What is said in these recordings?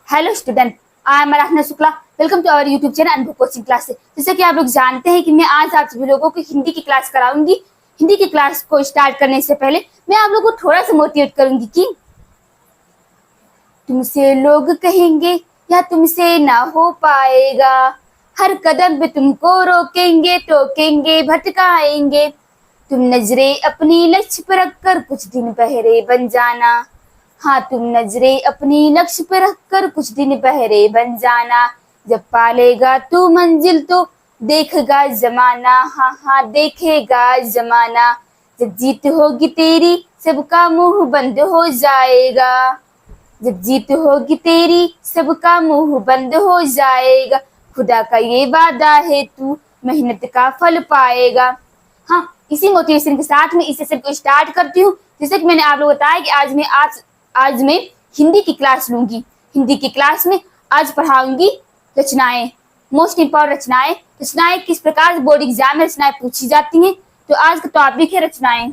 Hello student, I am Aradhana Shukla. Welcome to our YouTube channel Anubhav coaching classes. जैसे कि आप लोग जानते हैं कि मैं आज आप सभी लोगों को हिंदी की क्लास कराऊंगी। हिंदी की क्लास को स्टार्ट करने से पहले मैं आप लोगों को थोड़ा सा मोटिवेट करूंगी कि तुमसे लोग कहेंगे या तुमसे ना हो पाएगा, हर कदम पे तुमको रोकेंगे टोकेंगे भटकाएंगे। तुम नजरें अपनी लक्ष्य पर रखकर कुछ दिन पहरे बन जाना। हाँ, तुम नजरें अपनी लक्ष्य पर रखकर कुछ दिन पहरे बन जाना। जब पालेगा तू मंजिल तो देखेगा जमाना। हाँ हाँ, देखेगा जमाना। जब जीत होगी तेरी सबका मुंह बंद हो जाएगा। जब जीत होगी तेरी सबका मुंह बंद हो जाएगा। खुदा का ये वादा है तू मेहनत का फल पाएगा। हाँ, इसी मोटिवेशन के साथ में इस सेशन को स्टार्ट करती हूँ। जैसे कि मैंने आप लोग बताया कि आज मैं हिंदी की क्लास लूंगी। हिंदी की क्लास में आज पढ़ाऊंगी रचनाएं, मोस्ट इंपॉर्टेंट रचनाएं। रचनाएं किस प्रकार से बोर्ड एग्जाम में रचनाएं पूछी जाती हैं। तो आज का टॉपिक है रचनाएं।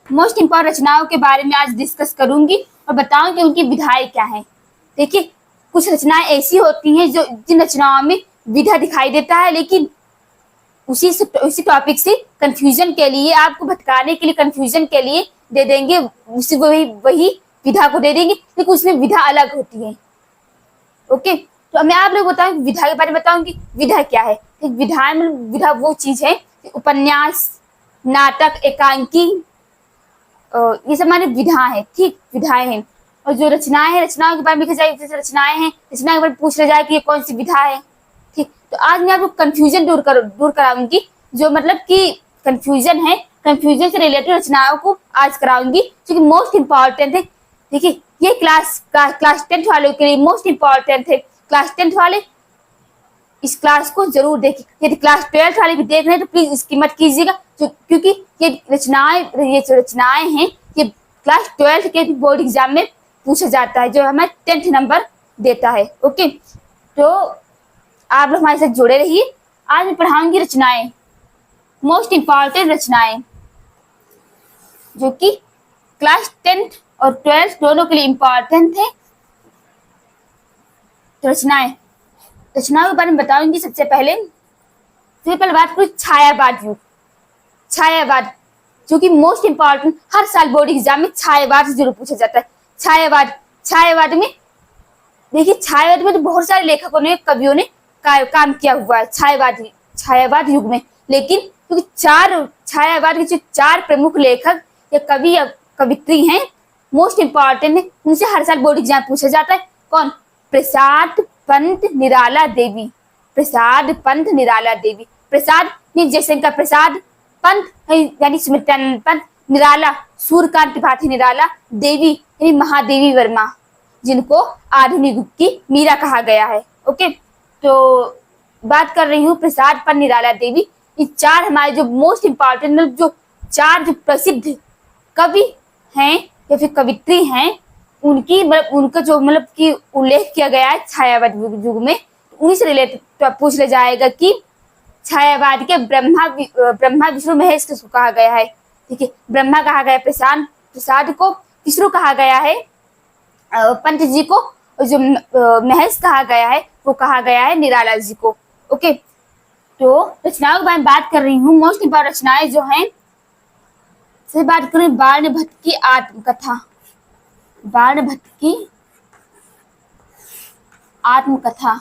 मोस्ट इंपॉर्टेंट रचनाओं के बारे में आज डिस्कस करूंगी और बताऊंगी उनकी विधाएं क्या है। देखिए, कुछ रचनाएं ऐसी होती हैं जो जिन रचनाओं में विधा दिखाई देता है, लेकिन उसी टॉपिक से कंफ्यूजन के लिए, आपको भटकाने के लिए, कंफ्यूजन के लिए दे देंगे, उसी वही विधा को दे देंगे, लेकिन उसमें विधा अलग होती है। ओके, तो मैं आप लोग बताऊं विधा के बारे में बताऊंगी। विधा क्या है? विधा वो चीज है, उपन्यास, नाटक, एकांकी, ये सब हमारे विधा है। ठीक, विधाएं हैं। और जो रचनाएं हैं, रचनाओं के बारे में लिखा जाए, जैसे रचनाएं हैं, रचना के बारे में पूछ लिया जाए कि ये कौन सी विधा है। ठीक, तो आज मैं आपको कंफ्यूजन दूर कराऊंगी। जो मतलब कि कंफ्यूजन है, कंफ्यूजन से रिलेटेड रचनाओं को आज कराऊंगी, जो कि मोस्ट इंपॉर्टेंट है। देखिए, ये क्लास 10th वालों के लिए मोस्ट इंपॉर्टेंट है। क्लास 10th वाले इस क्लास को जरूर देखिए। यदि क्लास 12th वाले भी देख रहे हैं तो प्लीज इसकी मत कीजिएगा, क्योंकि ये जो रचनाएं हैं, ये क्लास 12th के बोर्ड एग्जाम में पूछा जाता है, जो हमें 10th नंबर देता है। ओके, तो आप लोग हमारे साथ जुड़े रहिए। आज मैं पढ़ाऊंगी रचनाएं, मोस्ट इंपॉर्टेंट रचनाएं, जो कि क्लास 10th और 12th दोनों के लिए इंपॉर्टेंट है। तो रचनाओं के बारे में बताऊंगी। सबसे पहले बात करूं छायावाद युग। छायावाद, जो कि मोस्ट इंपॉर्टेंट, हर साल बोर्ड एग्जाम में छायावाद से जरूर पूछा जाता है। छायावाद में देखिए, छायावाद में तो बहुत सारे लेखकों ने, कवियों ने काम किया हुआ है छायावाद युग में। लेकिन क्योंकि छायावाद के जो 4 प्रमुख लेखक या कवि या कवित्री हैं, मोस्ट इंपॉर्टेंट है, उनसे हर साल बोर्ड एग्जाम पूछा जाता है। कौन? प्रसाद, पंत, निराला देवी। प्रसाद, पंत, निराला देवी। प्रसाद जयशंकर प्रसाद, पंत यानी स्मृत्यानंद पंत, निराला सूर्यकांत त्रिपाठी निराला, देवी यानी महादेवी वर्मा, जिनको आधुनिक युग की मीरा कहा गया है। ओके, तो बात कर रही हूँ प्रसाद, पंत, निराला देवी। ये 4 हमारे जो मोस्ट इंपॉर्टेंट, मतलब जो 4 जो प्रसिद्ध कवि हैं या फिर कवित्री हैं, उनकी उनका जो कि उल्लेख किया गया है छायावाद युग में, उन्हीं से रिलेटेड तो पूछ लिया जाएगा कि छायावाद के ब्रह्मा विष्णु महेश किसको कहा गया है। ठीक है, ब्रह्मा कहा गया प्रसाद को, विष्णु कहा गया है पंत जी को, और जो महेश कहा गया है वो कहा गया है निराला जी को। ओके, तो रचनाओं के बारे में बात कर रही हूँ। मोस्ट इंपॉर्टेंट रचनाएं जो हैं, से बात करें बाण भट्ट की आत्मकथा। बाण भट्ट की आत्मकथा,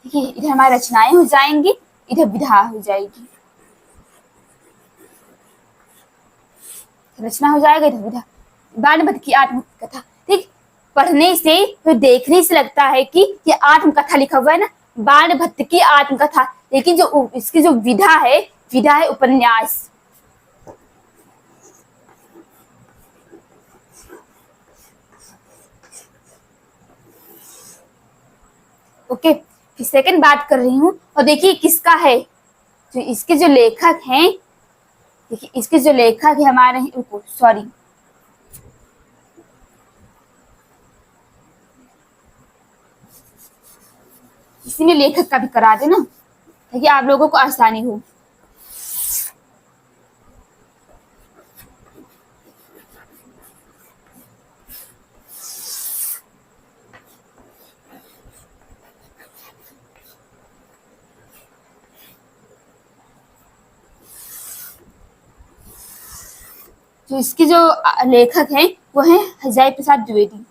देखिए, इधर हमारी रचनाएं हो जाएंगी, इधर विधा हो जाएगी। रचना हो जाएगा, इधर विधा। बाण भट्ट की आत्मकथा, ठीक, पढ़ने से तो देखने से लगता है कि ये आत्मकथा लिखा हुआ है ना, बाण भट्ट की आत्मकथा, लेकिन जो इसकी जो विधा है उपन्यास। ओके, फिर सेकंड बात कर रही हूँ, और देखिए किसका है, जो इसके जो लेखक हैं, देखिए इसके जो लेखक है हमारे, सॉरी, इसी में लेखक का भी करा देना ताकि आप लोगों को आसानी हो। तो इसके जो लेखक हैं वो हैं हजारी प्रसाद द्विवेदी,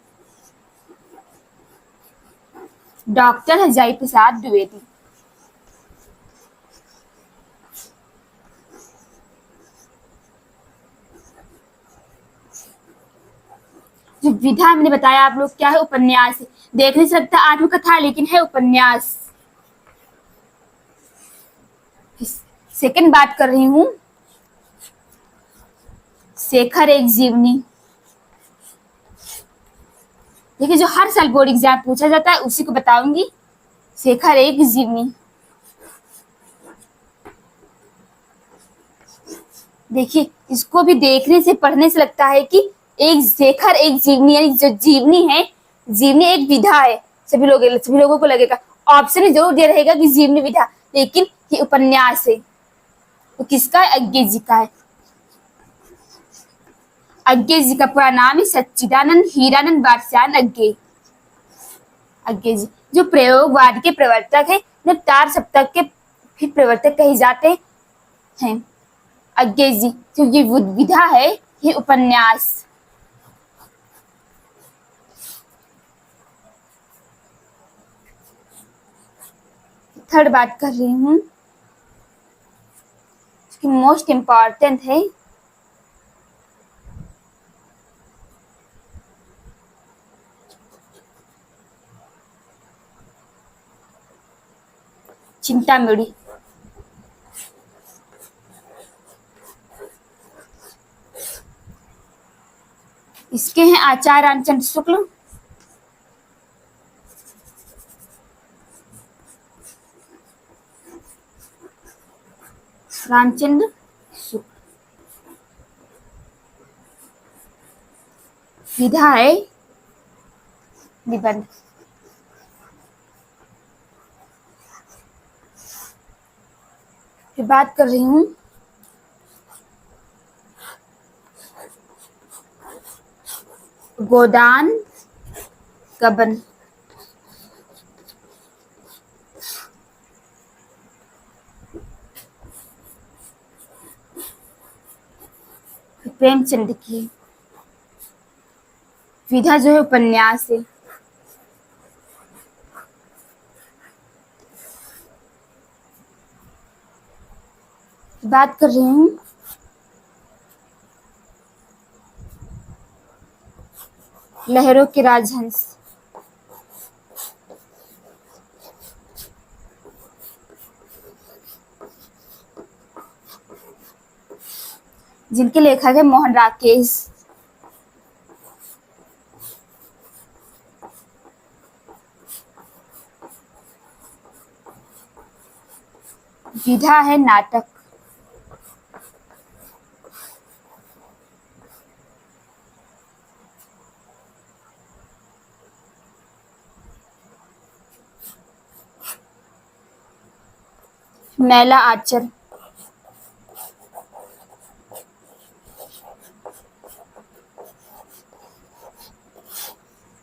डॉक्टर हजारी प्रसाद द्विवेदी। जो विधा मैंने बताया आप लोग क्या है, उपन्यास है। देख नहीं सकता आत्मकथा है लेकिन है उपन्यास। सेकंड बात कर रही हूं, शेखर एक जीवनी। देखिए जो हर साल बोर्ड एग्जाम पूछा जाता है उसी को बताऊंगी, शेखर एक जीवनी। देखिए इसको भी देखने से पढ़ने से लगता है कि एक शेखर एक जीवनी, यानी जो जीवनी है, जीवनी एक विधा है। सभी लोगों को लगेगा ऑप्शन में जरूर दे रहेगा कि जीवनी विधा, लेकिन ये उपन्यास है। तो किसका है? अज्ञे जी का है। अज्ञे जी का पूरा नाम है सच्चिदानंद हीरानंद वात्स्यायन अज्ञे। अज्ञे जी जो प्रयोगवाद के प्रवर्तक है, जब 4 सप्तक के भी प्रवर्तक कहे जाते हैं। अज्ञे जी जो ये विधा है, ये उपन्यास। थर्ड बात कर रही हूँ, मोस्ट इम्पॉर्टेंट है, चिंतामणि। इसके हैं आचार्य रामचंद्र शुक्ल, रामचंद्र शुक्ल। विधा है निबंध। फिर बात कर रही हूँ गोदान गबन। प्रेमचंद की विधा जो है उपन्यास है। बात कर रही हूँ लहरों के राजहंस। जिनके लेखक है मोहन राकेश। विधा है नाटक। मैला आचर।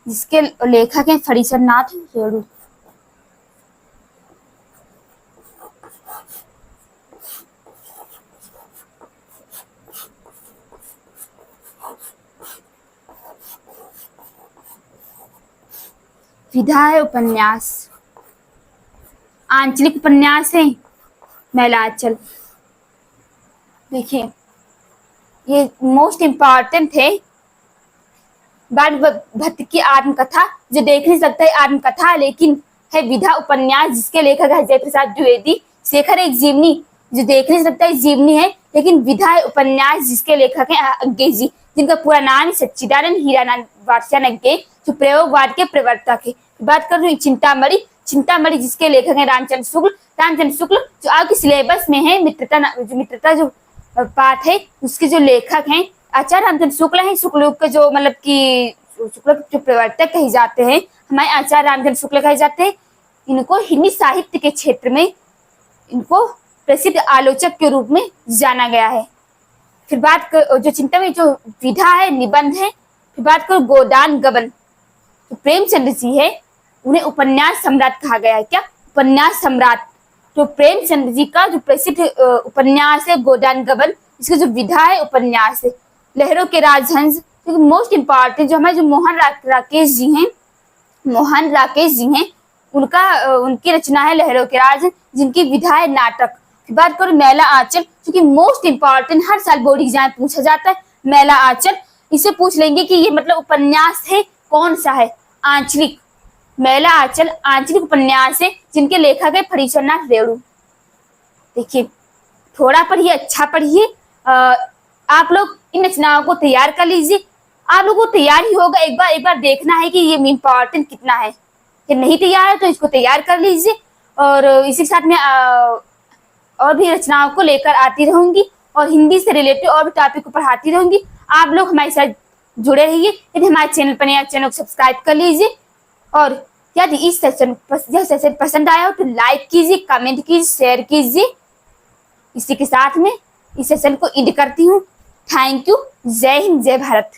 जिसके लेखक हैं फणीसर नाथ रेणु। विधा है उपन्यास। आंचलिक उपन्यास है मैलाचल। देखिए ये मोस्ट इम्पॉर्टेंट है, बाल भट्ट की आत्मकथा, जो देख नहीं सकता है आत्मकथा लेकिन है विधा उपन्यास, जिसके लेखक है हजारी प्रसाद द्विवेदी। शेखर एक जीवनी, जो देख नहीं सकता है जीवनी है लेकिन विधा है उपन्यास, जिसके लेखक है अज्ञे जी, जिनका पूरा नाम है सच्चिदानंद हीरानंद वात्स्यायन अज्ञे, जो प्रयोगवाद के प्रवर्तक है। बात कर रही हूँ चिंतामणि। चिंतामणि जिसके लेखक है रामचंद्र शुक्ल। रामचंद्र शुक्ल जो आपके सिलेबस में है, मित्रता जो पाठ है उसके जो लेखक हैं आचार्य रामचंद्र शुक्ल हैं। शुक्ल युग के जो मतलब कि शुक्ल जो प्रवर्तक कहे जाते हैं, हमारे आचार्य रामचंद्र शुक्ल कहे जाते हैं। इनको हिंदी साहित्य के क्षेत्र में इनको प्रसिद्ध आलोचक के रूप में जाना गया है। फिर बात कर जो चिंतन में जो विधा है, निबंध है। फिर बात करो गोदान गबन। तो प्रेमचंद्र जी है, उन्हें उपन्यास सम्राट कहा गया है। क्या? उपन्यास सम्राट। तो प्रेमचंद्र जी का जो प्रसिद्ध उपन्यास है गोदान गबन, इसकी जो विधा है उपन्यास है। लहरों के राजहंस, क्योंकि मोस्ट इम्पॉर्टेंट जो हमारे जो मोहन राकेश जी हैं, उनकी रचना है लहरों के राज, जिनकी विधा है नाटक। फिर बात करो मैला आंचल, क्योंकि मोस्ट इम्पॉर्टेंट हर साल बोर्ड एग्जाम पूछा जाता है। मैला आंचल, इसे पूछ लेंगे कि ये मतलब उपन्यास है कौन सा है? आंचलिक। मैला आंचल आंचलिक उपन्यास है जिनके लेखक है फणीश्वरनाथ रेणु। देखिए, थोड़ा पढ़िए, अच्छा पढ़िए। आप लोग इन रचनाओं को तैयार कर लीजिए। आप लोगों को तैयार ही होगा, एक बार देखना है कि ये इम्पोर्टेंट कितना है। कि नहीं तैयार है तो इसको तैयार कर लीजिए। और इसी के साथ में और भी रचनाओं को लेकर आती रहूंगी और हिंदी से रिलेटेड और भी टॉपिक को पढ़ाती रहूंगी। आप लोग हमारे साथ जुड़े रहिए। यदि हमारे चैनल पर नया, चैनल को सब्सक्राइब कर लीजिए। और यदि यह सेशन पसंद आया हो तो लाइक कीजिए, कमेंट कीजिए, शेयर कीजिए। इसी के साथ में इस सेशन को एंड करती हूँ। Thank you. जय हिंद, जय भारत।